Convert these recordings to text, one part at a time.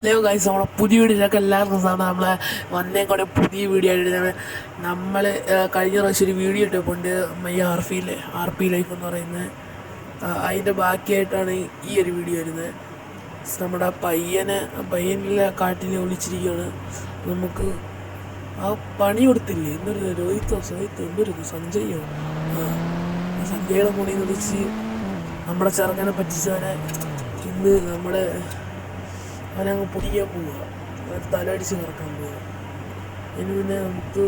Hello guys, നമ്മളെ പുതിയ വീഡിയോയിലൊക്കെ എല്ലാവർക്കും സാധാരണ നമ്മളെ വന്നേ കൂടെ പുതിയ വീഡിയോ ആയിട്ട് നമ്മൾ കഴിഞ്ഞ പ്രാവശ്യം ഒരു വീഡിയോ ഇട്ടിട്ടുണ്ട്. ഈ ആർ പി ലൈഫ് എന്ന് പറയുന്നത് അതിൻ്റെ ബാക്കിയായിട്ടാണ് ഈ ഒരു വീഡിയോ വരുന്നത്. നമ്മുടെ പയ്യനിലെ കാട്ടിൽ ഒളിച്ചിരിക്കുകയാണ്. നമുക്ക് ആ പണി കൊടുത്തില്ലേ, എന്തൊരു രോഹിത്തോ എന്തൊരു സഞ്ജയോ സഞ്ജയുടെ ഫോണിൽ നിന്ന് വിളിച്ച് നമ്മുടെ ചെറുക്കനെ പറ്റിച്ചവനെ ഇന്ന് അവനങ്ങ് പൊടിക്കാൻ പോവുക, തലയടിച്ച് കറക്കാൻ പോവുക. അതിന് പിന്നെ നമുക്ക്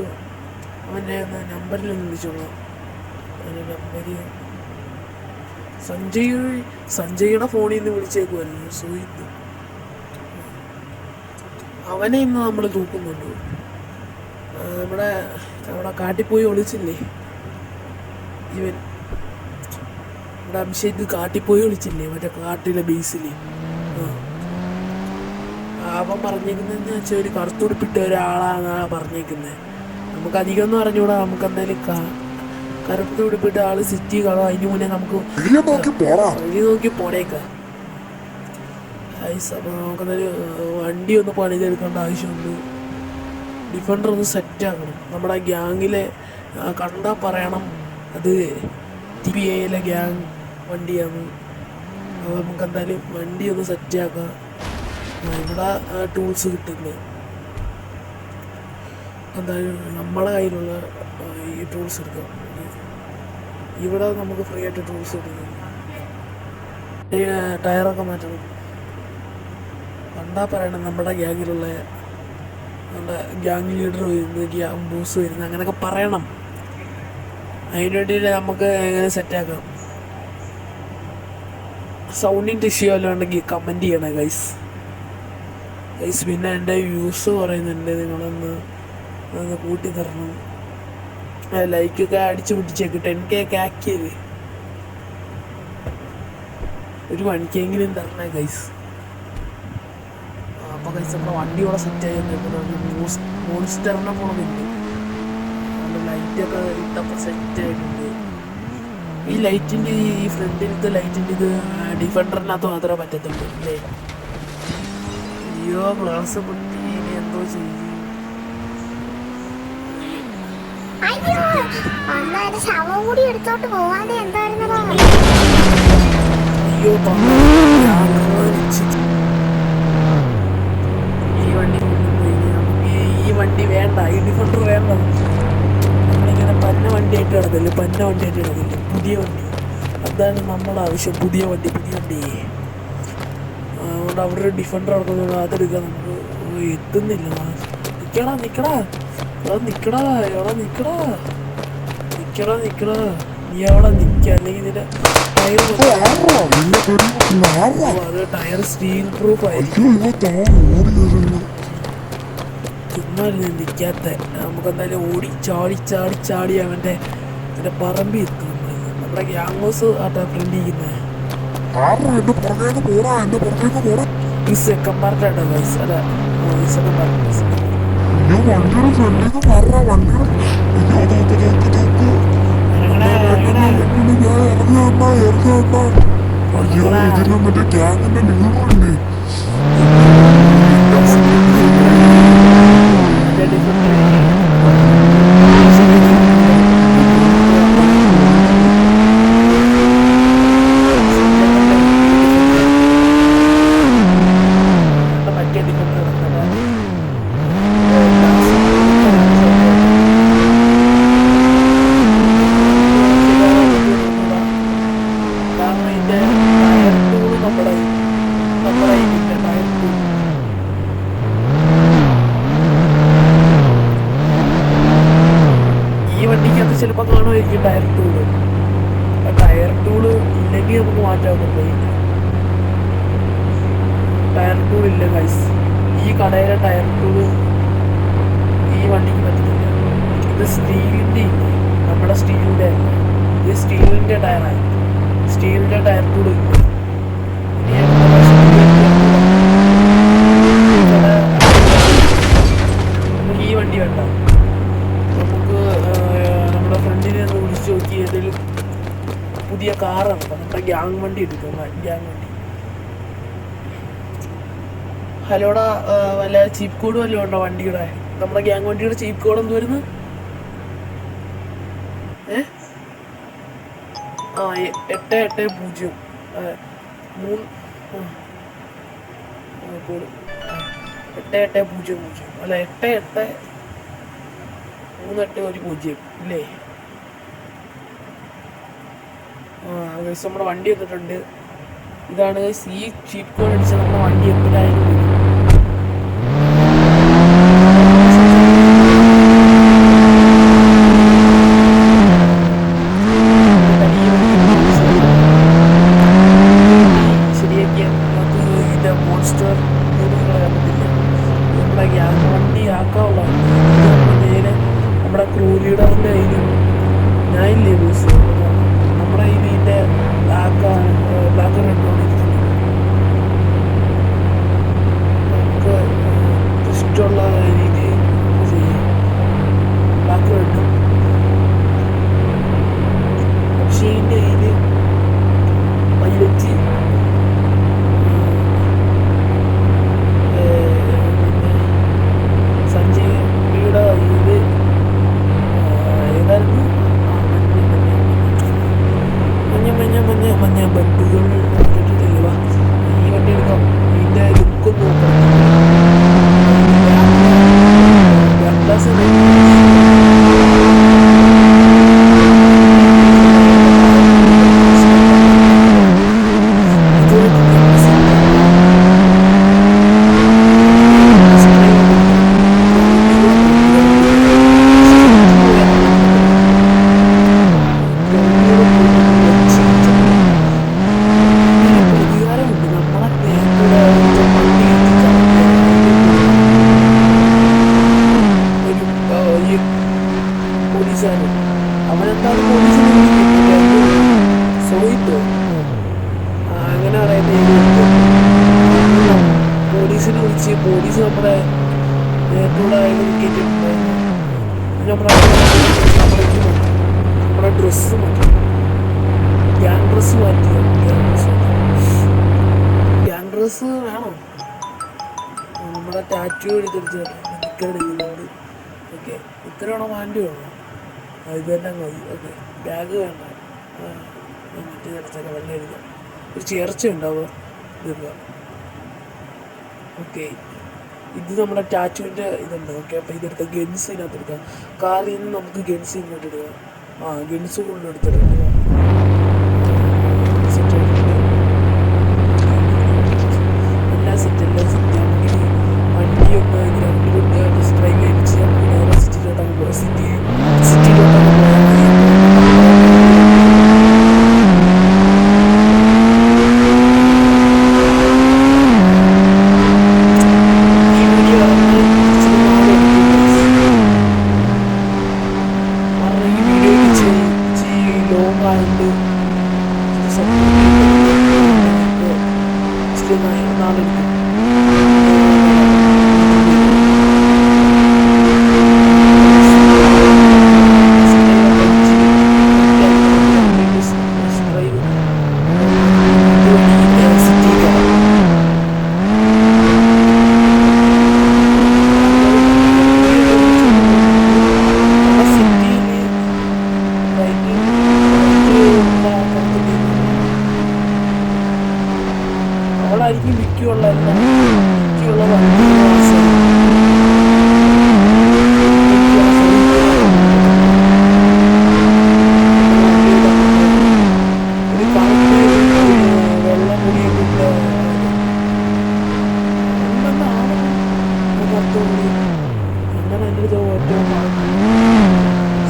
അവൻ്റെ നമ്പറിലൊന്ന് വിളിച്ചോളാം. അവൻ്റെ നമ്പർ സഞ്ജയുടെ ഫോണിൽ നിന്ന് വിളിച്ചേക്കുമല്ലോ സോയിത്ത്. അവനെ ഇന്ന് നമ്മൾ തൂക്കുന്നുണ്ട്. നമ്മുടെ കാട്ടിൽ പോയി ഒളിച്ചില്ലേ ഇവൻ, നമ്മുടെ അഭിഷേക് കാട്ടിൽ പോയി ഒളിച്ചില്ലേ മറ്റേ കാട്ടിലെ ബേസിൽ. അവൻ പറഞ്ഞേക്കുന്നതെന്ന് വെച്ചാൽ ഒരു കറുത്തുടുപ്പിട്ട ഒരാളാണെന്നാണ് പറഞ്ഞേക്കുന്നത്. നമുക്ക് അധികമൊന്നും അറിഞ്ഞൂടാ. നമുക്ക് എന്തായാലും കറുപ്പ് ഉടുപ്പിട്ട ആള് സിറ്റി കാണാം. അതിന് മുന്നേ നമുക്ക് വഴി നോക്കി പോണേക്കാം. അപ്പോൾ നമുക്കെന്തായാലും വണ്ടി ഒന്ന് പണിതെടുക്കേണ്ട ആവശ്യമുണ്ട്. ഡിഫൻഡർ ഒന്ന് സെറ്റാക്കണം. നമ്മുടെ ഗ്യാങ്ങിലെ കണ്ടാൽ പറയണം അത് TPA ഗ്യാങ് വണ്ടിയാണ്. അപ്പോൾ നമുക്കെന്തായാലും വണ്ടി ഒന്ന് സെറ്റാക്കാം. ഇവിടെ ടൂൾസ് കിട്ടുന്നത് എന്തായാലും നമ്മളെ കയ്യിലുള്ള ഈ ടൂൾസ് എടുക്കാം. ഇവിടെ നമുക്ക് ഫ്രീ ആയിട്ട് ടൂൾസ് കിട്ടുന്നത്. ടയറൊക്കെ മാറ്റണം. കണ്ടാ പറയണം നമ്മുടെ ഗ്യാങ്ങിലുള്ള നമ്മുടെ ഗ്യാങ് ലീഡർ വരുന്നത്, ഗ്യാങ് ബോസ് വരുന്നത്, അങ്ങനെയൊക്കെ പറയണം. അതിന് വേണ്ടിയിട്ട് നമുക്ക് എങ്ങനെ സെറ്റാക്കാം. സൗണ്ടിൻ്റെ ഇഷ്യൂ വല്ലതും ഉണ്ടെങ്കിൽ കമൻറ്റ് ചെയ്യണേ ഗൈസ്. പിന്നെ എൻ്റെ വ്യൂസ് പറയുന്നുണ്ട്, നിങ്ങളൊന്ന് കൂട്ടി തരണം. ലൈക്കൊക്കെ അടിച്ചു പിടിച്ചേക്ക് 10K ഒക്കെ ആക്കിയത് ഒരു 1K തരണേ ഗൈസ്. അപ്പോൾ ഗൈസ് നമ്മുടെ വണ്ടിയോടെ സെറ്റായി മോൺസ്റ്ററിനെ പോണതുണ്ട്. ലൈറ്റൊക്കെ ഇട്ടപ്പോൾ സെറ്റായിട്ടുണ്ട്. ഈ ലൈറ്റിൻ്റെ ഈ ഫ്രണ്ടിലത്തെ ലൈറ്റിൻ്റെ ഇത് ഡിഫൻഡറിനകത്ത് മാത്രമേ പറ്റത്തുള്ളൂ അല്ലേ? അയ്യോ, ഗ്ലാസ് പൊട്ടി. ഇനി എന്തോ ചെയ്യും? അയ്യോ, ഈ വണ്ടി വേണ്ട, ഈ ഡിഫൻഡർ വേണ്ട. നമ്മളിങ്ങനെ പന്ന വണ്ടിയായിട്ട് കിടക്കില്ല, പുതിയ വണ്ടി. അതാണ് നമ്മുടെ ആവശ്യം, പുതിയ വണ്ടി. അതുകൊണ്ട് അവിടെ ഒരു ഡിഫൻഡർ നടക്കുന്നത്, അതെടുക്കാൻ നമുക്ക് എത്തുന്നില്ല. നിക്കടാ നീ അവിടെ നിൽക്കുക, അല്ലെങ്കിൽ ഇതിന്റെ ടയർ സ്റ്റീൽ പ്രൂഫ് ആയിരിക്കും. ചുമ്മാല്ലേ നിൽക്കാത്ത. നമുക്ക് എന്തായാലും ഓടി ചാടി അവൻ്റെ പറമ്പി എത്തും. നമ്മുടെ ഗ്യാങ് ഹൗസ് ആട്ടാ ഫ്രണ്ട് ഇരിക്കുന്നത്. സെക്കൻഡ് പാർട്ടായിട്ടോ ഗൈസ്. അല്ല, സെക്കൻഡ് പാർട്ട്. ചിലപ്പോൾ കാണുമായിരിക്കും ടയർ ടൂള് ഇല്ലെങ്കിൽ നമുക്ക് മാറ്റാവുന്നുണ്ട്. ടയർ ടൂൾ ഇല്ല ഗൈസ്. ഈ കടയിലെ ടയർ ടൂള് ഈ വണ്ടിക്ക് പറ്റുന്നില്ല. ഇത് സ്റ്റീലിൻ്റെ ഇല്ല, നമ്മുടെ സ്റ്റീലിൻ്റെ അല്ല. ഇത് സ്റ്റീലിൻ്റെ ടയറാണ്. സ്റ്റീലിൻ്റെ ടയർ ടൂള് ഈ വണ്ടി വേണ്ട. നമുക്ക് നമ്മുടെ ഫ്രണ്ടിനെ ഒന്ന് വിളിച്ച് നോക്കി ഏതെങ്കിലും പുതിയ കാറാണ്. നമ്മുടെ ഗ്യാങ് വണ്ടി എടുക്കുക. ഗ്യാങ് വണ്ടി ഹലോടാ, വല്ല ചീപ്പ് കോഡ് വല്ലതും ഉണ്ടോ വണ്ടിയുടെ? നമ്മുടെ ഗ്യാങ് വണ്ടിയുടെ ചീപ്പ് കോഡ് എന്ത് വരുന്നു? ആ 880 3 കോഡ് 8800 അല്ല 883810 ഇല്ലേ? നമ്മുടെ വണ്ടി വന്നിട്ടുണ്ട്. ഇതാണ് ഈ ചീപ്പ് കോഡ് അടിച്ച നമ്മുടെ വണ്ടി എപ്പോഴായാലും വരും. ശരിയാക്കിയ നമുക്ക് ഇതിൻ്റെ മോൺസ്റ്റർ നമ്മുടെ ഗ്യാങ് വണ്ടി ആക്കാനുള്ള നേരെ നമ്മുടെ ക്രൂ ലീഡറിൻ്റെ കയ്യിലും ഞാനില്ലേ ബോസ് നമ്മുടെ ഇതിൻ്റെ ബ്ലാക്ക് റെഡാണ് ഇരിക്കുന്നത്. നമുക്ക് ഇഷ്ടമുള്ള രീതി ചെയ്യാം. ബ്ലാക്ക് റെഡും അക്ഷയിൻ്റെ കയ്യിൽ വൈലറ്റ് സഞ്ജയുടെ കയ്യിൽ ഏതായിരുന്നു മഞ്ഞ ബണ്ടുകൾ കിട്ടിയിട്ടില്ല. ഈ വണ്ടി എടുക്കാം. ഇതിൻ്റെ ലുക്കും നോക്കാം. അവനെന്താണ് സോയിട്ടോ അങ്ങനെ പറയുന്നത്. പോലീസിനെ വിളിച്ച് പോലീസ് നമ്മുടെ നേരത്തോടെ കേട്ടിട്ടുണ്ടായിരുന്നു. നമ്മുടെ ഡ്രസ്സ് മാറ്റി, ഗ്യാങ് ഡ്രസ്സ് മാറ്റി. ഗ്യാങ് ഡ്രസ്സ് വേണോ? നമ്മുടെ ടാറ്റു എടുത്തെടുത്ത് എടുക്കുന്നുണ്ട്. ഓക്കെ, ഇത്രയാണോ വാണ്ടി വേണോ? ഇത് തന്നെ മതി. ഓക്കെ, ബാഗ് വേണ്ട. മറ്റേ എടുത്തേക്കാം. വെള്ളം എടുക്കാം. ഒരു ചേർച്ച ഉണ്ടാവുക ഇടുക. ഓക്കെ, ഇത് നമ്മുടെ ടാറ്റുവിൻ്റെ ഇതുണ്ട്. ഓക്കെ, അപ്പോൾ ഇതെടുത്ത ഗൺസ് ഇതിനകത്ത് എടുക്കാം. കാറിൽ നിന്ന് നമുക്ക് ഗൺസ് ഇങ്ങോട്ട് ഇടുക. ഗൺസ് കൊണ്ട് എടുത്തിട്ടുണ്ട്. എല്ലാം സെറ്റ് നമുക്ക് വണ്ടിയൊക്കെ ഗ്രൗണ്ടിലോട്ട് സ്ട്രൈക്ക് അടിച്ച് നമുക്ക് നേരെ സിറ്റിയിലോട്ടാണ് പോകുക. സിറ്റിയിലോട്ടാണ് അവളായിരിക്കും മിക്കുള്ള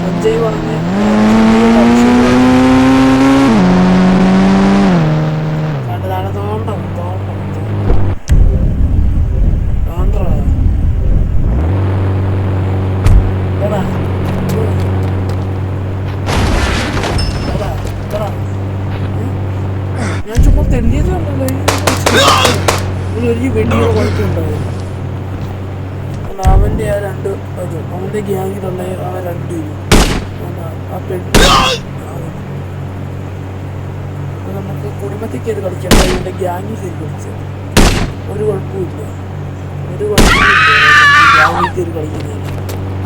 സഞ്ജയ് പറഞ്ഞ് ഞാൻ ചുമ്മാ തെണ്ടിയതല്ലോ. ഒരു വെടിയുടെ കുഴപ്പമുണ്ടായിരുന്നു. അവൻ്റെ ആ രണ്ട് അവൻ്റെ ഗ്യാങ്ങിലുള്ള ആ രണ്ടുപേരും ആ പെണ്ണ് നമുക്ക് കുടുംബത്തിൽ കയറി കളിക്കാൻ ഇവൻ്റെ ഗ്യാങ്ങിൽ കയറി കളിച്ചത് ഒരു കുഴപ്പമില്ല. ഒരു കുഴപ്പമില്ല രാവിലെ കയറി കളിക്കുന്നതിന്.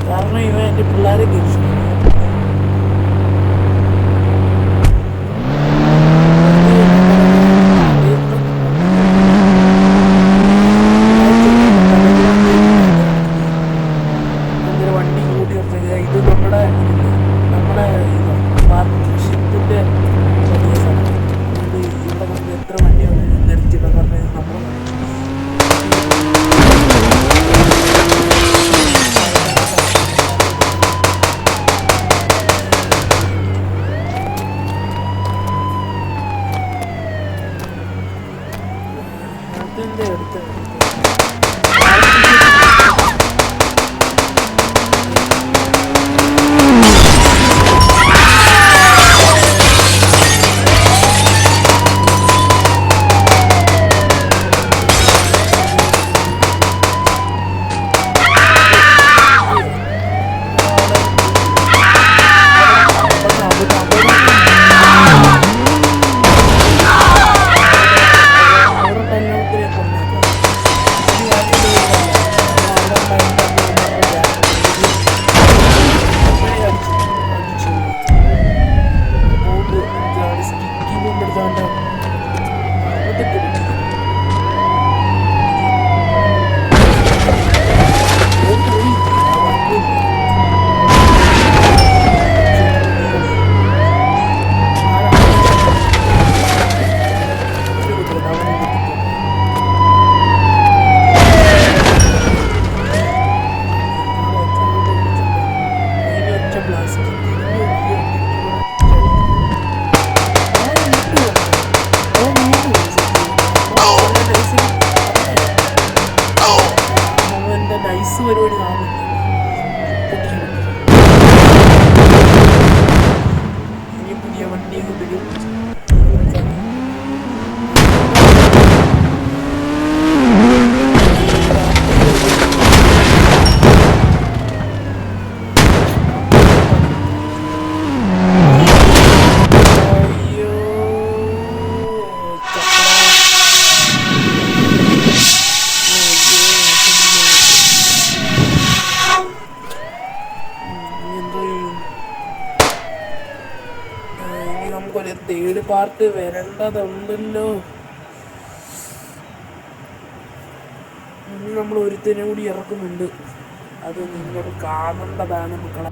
കാരണം ഇവ എൻ്റെ പിള്ളേരെ കഴിച്ചു. വണ്ടി കൂട്ടി നിർത്തുക. ഇത് നമ്മുടെ പാർട്ട്ണർഷിപ്പിൻ്റെ വലിയ സ്ഥലം. അതുകൊണ്ട് ഇവിടെ നമുക്ക് എത്ര വണ്ടിയാണ് നിർത്തിയിടാം. കാരണം നമ്മൾ അതിൻ്റെ അടുത്ത് നൈസ് പരിപാടി കാണുന്നില്ല. ഇനി പുതിയ വണ്ടിയൊക്കെ വരും. നമുക്കൊരു തേർഡ് പാർട്ട് വരേണ്ടതുണ്ടല്ലോ. നമ്മൾ ഒരുത്തിനെ കൂടി ഇറക്കുന്നുണ്ട്. അത് നിങ്ങൾ കാണേണ്ടതാണ് മക്കളെ.